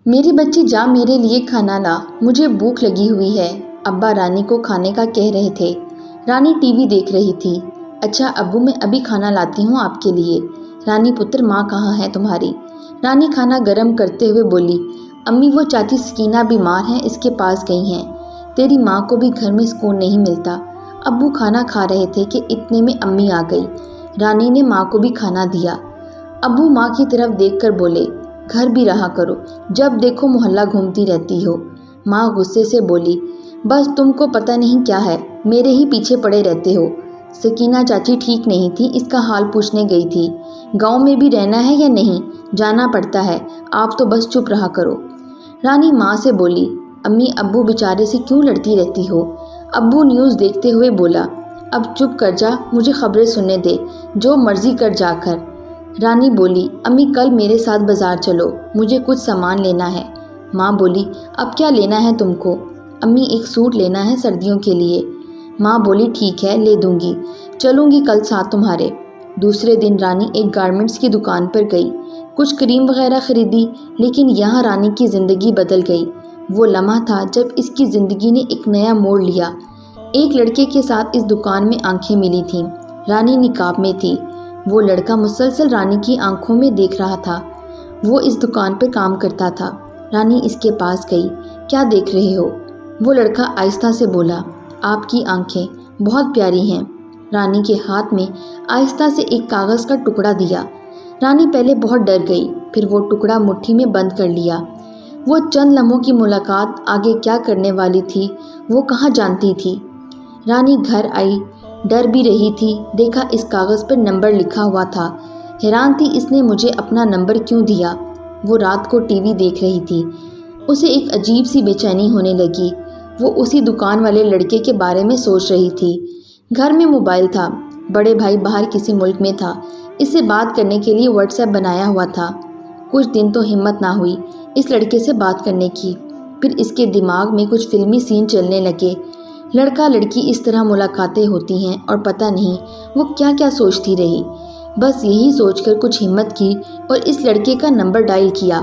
मेरे बच्चे जा मेरे लिए खाना ला, मुझे भूख लगी हुई है। अब्बा रानी को खाने का कह रहे थे। रानी टीवी देख रही थी। अच्छा अब्बू, मैं अभी खाना लाती हूँ आपके लिए। रानी पुत्र, माँ कहाँ है तुम्हारी? रानी खाना गर्म करते हुए बोली, अम्मी वो चाची सकीना बीमार हैं, इसके पास गई हैं। तेरी माँ को भी घर में सुकून नहीं मिलता। अब्बू खाना खा रहे थे कि इतने में अम्मी आ गई। रानी ने माँ को भी खाना दिया। अब्बू माँ की तरफ देखकर बोले, घर भी रहा करो, जब देखो मोहल्ला घूमती रहती हो। माँ गुस्से से बोली, बस तुमको पता नहीं क्या है, मेरे ही पीछे पड़े रहते हो। सकीना चाची ठीक नहीं थी, इसका हाल पूछने गई थी। गांव में भी रहना है या नहीं? जाना पड़ता है, आप तो बस चुप रहा करो। रानी माँ से बोली, अम्मी अब्बू बेचारे से क्यों लड़ती रहती हो? अब्बू न्यूज़ देखते हुए बोला, अब चुप कर जा, मुझे खबरें सुनने दे, जो मर्जी कर जाकर। रानी बोली, अम्मी कल मेरे साथ बाजार चलो, मुझे कुछ सामान लेना है। माँ बोली, अब क्या लेना है तुमको? अम्मी एक सूट लेना है सर्दियों के लिए। माँ बोली, ठीक है ले दूंगी, चलूंगी कल साथ तुम्हारे। दूसरे दिन रानी एक गारमेंट्स की दुकान पर गई, कुछ क्रीम वगैरह खरीदी, लेकिन यहाँ रानी की ज़िंदगी बदल गई। वो लम्हा था जब इसकी ज़िंदगी ने एक नया मोड़ लिया। एक लड़के के साथ इस दुकान में आंखें मिली थीं। रानी निकाब में थी। वो लड़का मुसलसल रानी की आंखों में देख रहा था। वो इस दुकान पर काम करता था। रानी इसके पास गई, क्या देख रहे हो? वो लड़का आहिस्ता से बोला, आपकी आंखें बहुत प्यारी हैं। रानी के हाथ में आहिस्ता से एक कागज़ का टुकड़ा दिया। रानी पहले बहुत डर गई, फिर वो टुकड़ा मुट्ठी में बंद कर लिया। वो चंद लम्हों की मुलाकात आगे क्या करने वाली थी, वो कहाँ जानती थी। रानी घर आई, डर भी रही थी। देखा इस कागज़ पर नंबर लिखा हुआ था। हैरान थी, इसने मुझे अपना नंबर क्यों दिया? वो रात को टीवी देख रही थी। उसे एक अजीब सी बेचैनी होने लगी। वो उसी दुकान वाले लड़के के बारे में सोच रही थी। घर में मोबाइल था, बड़े भाई बाहर किसी मुल्क में था, इससे बात करने के लिए व्हाट्सएप बनाया हुआ था। कुछ दिन तो हिम्मत ना हुई इस लड़के से बात करने की। फिर इसके दिमाग में कुछ फिल्मी सीन चलने लगे। लड़का लड़की इस तरह मुलाकातें होती हैं और पता नहीं वो क्या क्या सोचती रही। बस यही सोचकर कुछ हिम्मत की और इस लड़के का नंबर डायल किया।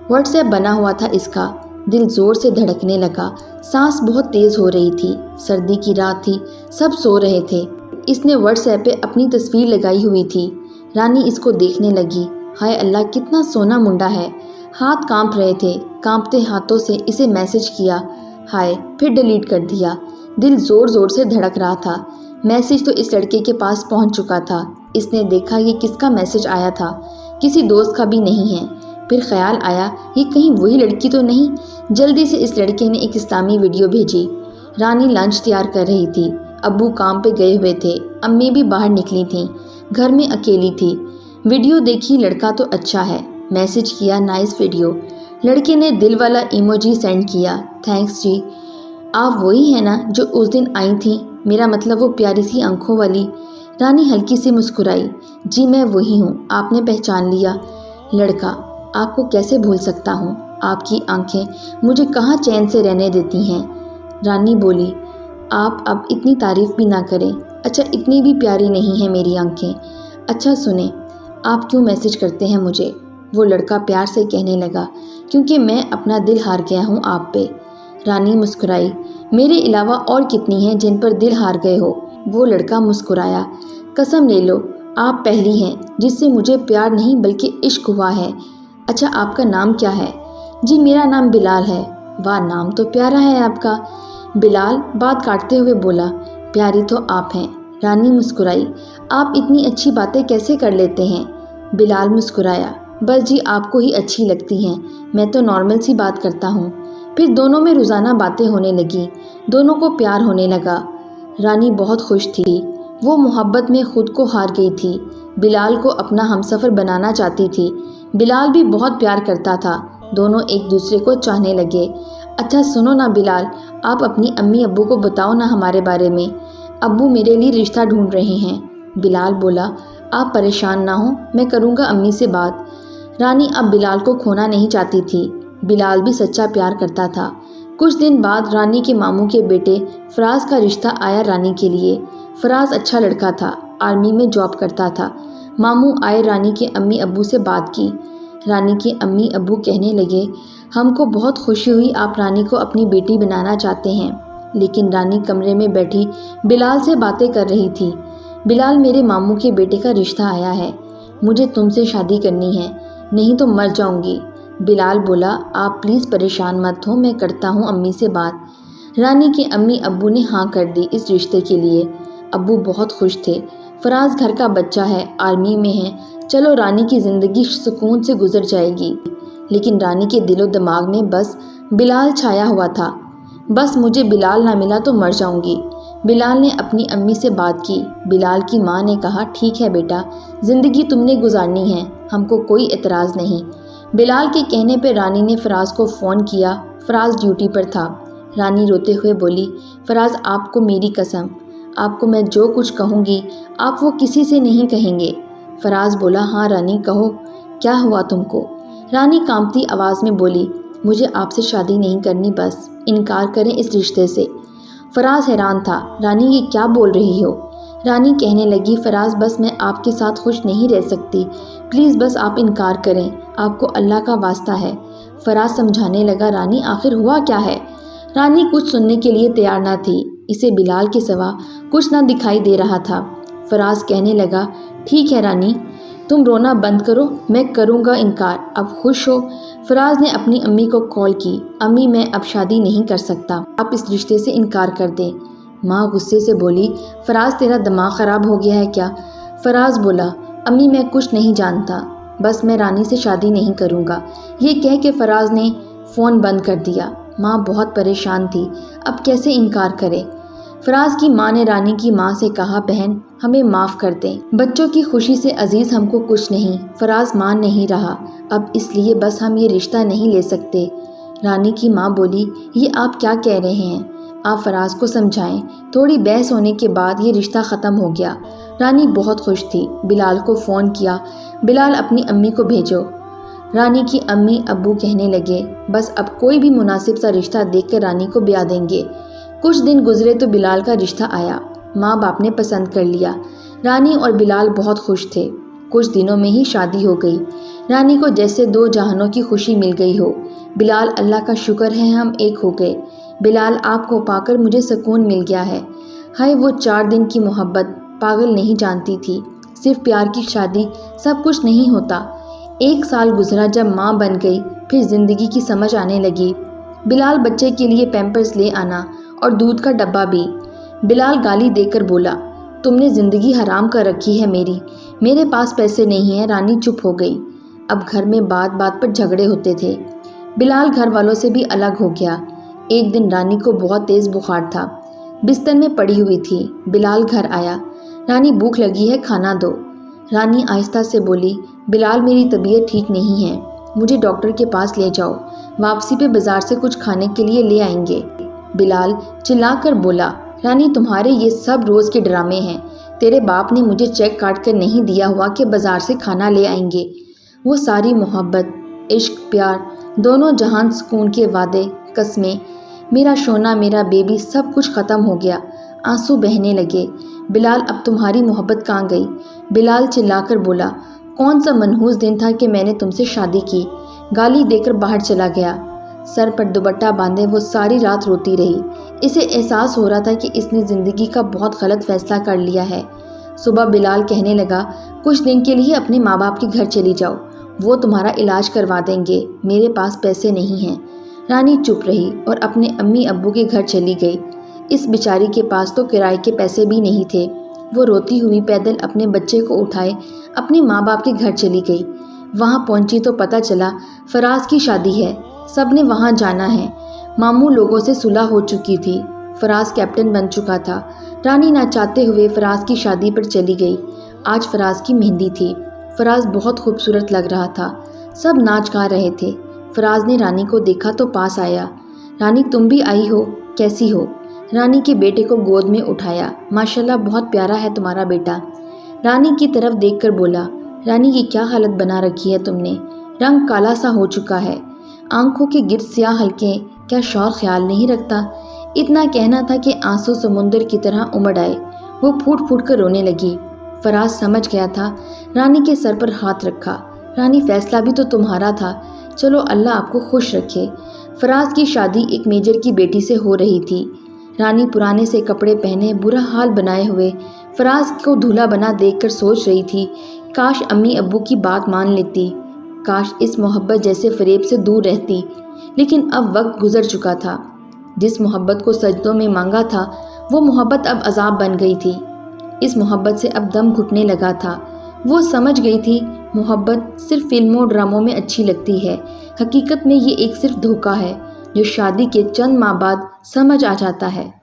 व्हाट्सएप बना हुआ था इसका। दिल ज़ोर से धड़कने लगा, सांस बहुत तेज़ हो रही थी। सर्दी की रात थी, सब सो रहे थे। इसने व्हाट्सएप पे अपनी तस्वीर लगाई हुई थी। रानी इसको देखने लगी। हाय अल्लाह, कितना सोना मुंडा है। हाथ कांप रहे थे। कांपते हाथों से इसे मैसेज किया, हाय, फिर डिलीट कर दिया। दिल ज़ोर ज़ोर से धड़क रहा था। मैसेज तो इस लड़के के पास पहुंच चुका था। इसने देखा ये किसका मैसेज आया था, किसी दोस्त का भी नहीं है। फिर ख्याल आया, ये कहीं वही लड़की तो नहीं। जल्दी से इस लड़के ने एक इस्लामी वीडियो भेजी। रानी लंच तैयार कर रही थी। अब्बू काम पे गए हुए थे, अम्मी भी बाहर निकली थीं। घर में अकेली थी। वीडियो देखी, लड़का तो अच्छा है। मैसेज किया, नाइस वीडियो। लड़के ने दिल वाला इमोजी सेंड किया, थैंक्स जी। आप वही हैं ना जो उस दिन आई थी? मेरा मतलब वो प्यारी सी आंखों वाली। रानी हल्की सी मुस्कुराई, जी मैं वही हूँ, आपने पहचान लिया। लड़का, आपको कैसे भूल सकता हूँ, आपकी आंखें मुझे कहाँ चैन से रहने देती हैं। रानी बोली, आप अब इतनी तारीफ़ भी ना करें। अच्छा, इतनी भी प्यारी नहीं है मेरी आंखें। अच्छा सुने, आप क्यों मैसेज करते हैं मुझे? वो लड़का प्यार से कहने लगा, क्योंकि मैं अपना दिल हार गया हूँ आप पे। रानी मुस्कुराई, मेरे अलावा और कितनी हैं जिन पर दिल हार गए हो? वो लड़का मुस्कुराया, कसम ले लो, आप पहली हैं जिससे मुझे प्यार नहीं बल्कि इश्क हुआ है। अच्छा, आपका नाम क्या है? जी मेरा नाम बिलाल है। वाह, नाम तो प्यारा है आपका। बिलाल बात काटते हुए बोला, प्यारी तो आप हैं। रानी मुस्कुराई, आप इतनी अच्छी बातें कैसे कर लेते हैं? बिलाल मुस्कुराया, बस जी आपको ही अच्छी लगती हैं, मैं तो नॉर्मल सी बात करता हूँ। फिर दोनों में रोज़ाना बातें होने लगी। दोनों को प्यार होने लगा। रानी बहुत खुश थी। वो मोहब्बत में खुद को हार गई थी। बिलाल को अपना हमसफ़र बनाना चाहती थी। बिलाल भी बहुत प्यार करता था। दोनों एक दूसरे को चाहने लगे। अच्छा सुनो ना बिलाल, आप अपनी अम्मी अब्बू को बताओ ना हमारे बारे में। अब्बू मेरे लिए रिश्ता ढूंढ रहे हैं। बिलाल बोला, आप परेशान ना हो, मैं करूँगा अम्मी से बात। रानी अब बिलाल को खोना नहीं चाहती थी। बिलाल भी सच्चा प्यार करता था। कुछ दिन बाद रानी के मामू के बेटे फराज का रिश्ता आया रानी के लिए। फराज अच्छा लड़का था, आर्मी में जॉब करता था। मामू आए, रानी के अम्मी अब्बू से बात की। रानी के अम्मी अब्बू कहने लगे, हमको बहुत खुशी हुई आप रानी को अपनी बेटी बनाना चाहते हैं। लेकिन रानी कमरे में बैठी बिलाल से बातें कर रही थी। बिलाल, मेरे मामू के बेटे का रिश्ता आया है, मुझे तुमसे शादी करनी है, नहीं तो मर जाऊंगी। बिलाल बोला, आप प्लीज़ परेशान मत हो, मैं करता हूँ अम्मी से बात। रानी के अम्मी अब्बू ने हाँ कर दी इस रिश्ते के लिए। अब्बू बहुत खुश थे। फराज घर का बच्चा है, आर्मी में है, चलो रानी की ज़िंदगी सुकून से गुजर जाएगी। लेकिन रानी के दिलो दिमाग में बस बिलाल छाया हुआ था। बस मुझे बिलाल ना मिला तो मर जाऊंगी। बिलाल ने अपनी अम्मी से बात की। बिलाल की माँ ने कहा, ठीक है बेटा, ज़िंदगी तुमने गुजारनी है, हमको कोई एतराज़ नहीं। बिलाल के कहने पर रानी ने फराज को फ़ोन किया। फराज ड्यूटी पर था। रानी रोते हुए बोली, फराज, आपको मेरी कसम, आपको मैं जो कुछ कहूँगी आप वो किसी से नहीं कहेंगे। फराज बोला, हाँ रानी कहो, क्या हुआ तुमको? रानी कांपती आवाज़ में बोली, मुझे आपसे शादी नहीं करनी, बस इनकार करें इस रिश्ते से। फराज हैरान था, रानी ये क्या बोल रही हो? रानी कहने लगी, फराज बस मैं आपके साथ खुश नहीं रह सकती, प्लीज़ बस आप इनकार करें, आपको अल्लाह का वास्ता है। फराज समझाने लगा, रानी आखिर हुआ क्या है? रानी कुछ सुनने के लिए तैयार ना थी, इसे बिलाल के सिवा कुछ ना दिखाई दे रहा था। फराज कहने लगा, ठीक है रानी, तुम रोना बंद करो, मैं करूँगा इनकार, अब खुश हो? फराज ने अपनी अम्मी को कॉल की, अम्मी मैं अब शादी नहीं कर सकता, आप इस रिश्ते से इनकार कर दें। माँ गुस्से से बोली, फराज तेरा दिमाग ख़राब हो गया है क्या? फराज बोला, अम्मी मैं कुछ नहीं जानता, बस मैं रानी से शादी नहीं करूँगा। ये कह के फराज ने फ़ोन बंद कर दिया। माँ बहुत परेशान थी, अब कैसे इनकार करे। फराज की माँ ने रानी की माँ से कहा, बहन हमें माफ़ कर दें, बच्चों की खुशी से अजीज़ हमको कुछ नहीं। फराज मान नहीं रहा, अब इसलिए बस हम ये रिश्ता नहीं ले सकते। रानी की माँ बोली, ये आप क्या कह रहे हैं, आप फराज को समझाएं। थोड़ी बहस होने के बाद ये रिश्ता ख़त्म हो गया। रानी बहुत खुश थी। बिलाल को फ़ोन किया, बिलाल अपनी अम्मी को भेजो। रानी की अम्मी अब्बू कहने लगे, बस अब कोई भी मुनासिब सा रिश्ता देखकर रानी को ब्याह देंगे। कुछ दिन गुजरे तो बिलाल का रिश्ता आया। माँ बाप ने पसंद कर लिया। रानी और बिलाल बहुत खुश थे। कुछ दिनों में ही शादी हो गई। रानी को जैसे दो जहानों की खुशी मिल गई हो। बिलाल, अल्लाह का शुक्र है हम एक हो गए। बिलाल, आपको पाकर मुझे सुकून मिल गया है। हाय वो 4 दिन की मोहब्बत, पागल नहीं जानती थी, सिर्फ प्यार की शादी सब कुछ नहीं होता। 1 साल गुजरा, जब माँ बन गई फिर ज़िंदगी की समझ आने लगी। बिलाल बच्चे के लिए पैम्पर्स ले आना और दूध का डब्बा भी। बिलाल गाली देकर बोला, तुमने ज़िंदगी हराम कर रखी है मेरे पास पैसे नहीं है। रानी चुप हो गई। अब घर में बात बात पर झगड़े होते थे। बिलाल घर वालों से भी अलग हो गया। एक दिन रानी को बहुत तेज़ बुखार था, बिस्तर में पड़ी हुई थी। बिलाल घर आया, रानी भूख लगी है, खाना दो। रानी आहिस्ता से बोली, बिलाल मेरी तबीयत ठीक नहीं है, मुझे डॉक्टर के पास ले जाओ, वापसी पे बाज़ार से कुछ खाने के लिए ले आएंगे। बिलाल चिल्लाकर बोला, रानी तुम्हारे ये सब रोज़ के ड्रामे हैं, तेरे बाप ने मुझे चेक काट कर नहीं दिया हुआ कि बाज़ार से खाना ले आएंगे। वो सारी मोहब्बत, इश्क, प्यार, दोनों जहान, सुकून के वादे, कस्में, मेरा सोना, मेरा बेबी, सब कुछ ख़त्म हो गया। आंसू बहने लगे। बिलाल, अब तुम्हारी मोहब्बत कहाँ गई? बिलाल चिल्लाकर बोला, कौन सा मनहूस दिन था कि मैंने तुमसे शादी की। गाली देकर बाहर चला गया। सर पर दुपट्टा बांधे वो सारी रात रोती रही। इसे एहसास हो रहा था कि इसने ज़िंदगी का बहुत गलत फ़ैसला कर लिया है। सुबह बिलाल कहने लगा, कुछ दिन के लिए अपने माँ बाप के घर चली जाओ, वो तुम्हारा इलाज करवा देंगे, मेरे पास पैसे नहीं हैं। रानी चुप रही और अपने अम्मी अब्बू के घर चली गई। इस बेचारी के पास तो किराए के पैसे भी नहीं थे। वो रोती हुई पैदल अपने बच्चे को उठाए अपने माँ बाप के घर चली गई। वहाँ पहुँची तो पता चला फराज की शादी है, सब ने वहाँ जाना है। मामू लोगों से सुलह हो चुकी थी, फराज कैप्टन बन चुका था। रानी ना चाहते हुए फराज की शादी पर चली गई। आज फराज की मेहंदी थी। फराज बहुत खूबसूरत लग रहा था, सब नाच गा रहे थे। फराज ने रानी को देखा तो पास आया। रानी तुम भी आई हो, कैसी हो? रानी के बेटे को गोद में उठाया। माशाल्लाह बहुत प्यारा है तुम्हारा बेटा। रानी की तरफ देखकर बोला, रानी ये क्या हालत बना रखी है तुमने, रंग काला सा हो चुका है, आंखों के गिर्द स्याह हल्के, क्या शौर ख्याल नहीं रखता? इतना कहना था कि आंसू समुंदर की तरह उमड़ आए। वो फूट फूट कर रोने लगी। फराज समझ गया था। रानी के सर पर हाथ रखा। रानी फैसला भी तो तुम्हारा था, चलो अल्लाह आपको खुश रखे। फराज की शादी एक मेजर की बेटी से हो रही थी। रानी पुराने से कपड़े पहने बुरा हाल बनाए हुए फराज को दूल्हा बना देखकर सोच रही थी, काश अम्मी अब्बू की बात मान लेती, काश इस मोहब्बत जैसे फरेब से दूर रहती। लेकिन अब वक्त गुजर चुका था। जिस मोहब्बत को सजदों में मांगा था वो मोहब्बत अब अजाब बन गई थी। इस मोहब्बत से अब दम घुटने लगा था। वो समझ गई थी मोहब्बत सिर्फ फिल्मों ड्रामों में अच्छी लगती है, हकीकत में ये एक सिर्फ धोखा है जो शादी के चंद माह बाद समझ आ जाता है।